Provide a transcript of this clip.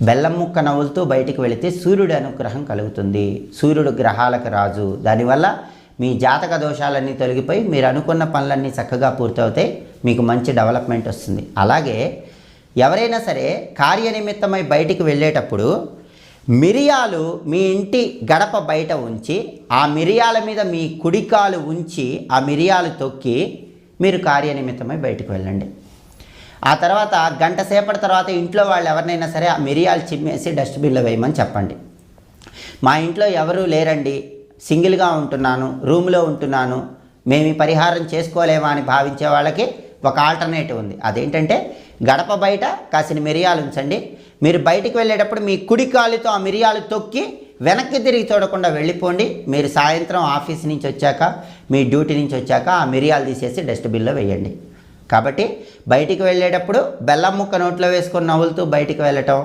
బెల్లం ముక్క నవ్వులుతూ బయటికి వెళితే సూర్యుడి అనుగ్రహం కలుగుతుంది. సూర్యుడు గ్రహాలకు రాజు. దానివల్ల మీ జాతక దోషాలన్నీ తొలగిపోయి మీరు అనుకున్న పనులన్నీ చక్కగా పూర్తవుతాయి. మీకు మంచి డెవలప్మెంట్ వస్తుంది. అలాగే ఎవరైనా సరే కార్యనిమిత్తమై బయటికి వెళ్ళేటప్పుడు మిరియాలు మీ ఇంటి గడప బయట ఉంచి ఆ మిరియాల మీద మీ కుడికాలు ఉంచి ఆ మిరియాలు తొక్కి మీరు కార్యనిమిత్తమై బయటకు వెళ్ళండి. ఆ తర్వాత గంట సేపటి తర్వాత ఇంట్లో వాళ్ళు ఎవరినైనా సరే ఆ మిరియాలు చిమ్మేసి డస్ట్బిన్లో వేయమని చెప్పండి. మా ఇంట్లో ఎవరూ లేరండి, సింగిల్గా ఉంటున్నాను, రూమ్లో ఉంటున్నాను, మేము ఈ పరిహారం చేసుకోలేమా అని భావించే వాళ్ళకి ఒక ఆల్టర్నేటివ్ ఉంది. అదేంటంటే గడప బయట కాసిన మిరియాలు ఉంచండి. మీరు బయటికి వెళ్ళేటప్పుడు మీ కుడి కాలుతో ఆ మిరియాలు తొక్కి వెనక్కి తిరిగి చూడకుండా వెళ్ళిపోండి. మీరు సాయంత్రం ఆఫీస్ నుంచి వచ్చాక మీ డ్యూటీ నుంచి వచ్చాక ఆ మిరియాలు తీసేసి డస్ట్బిన్లో వేయండి. కాబట్టి బయటికి వెళ్ళేటప్పుడు బెల్లం ముక్క నోట్లో వేసుకొని నవ్వులుతూ బయటికి వెళ్ళటం,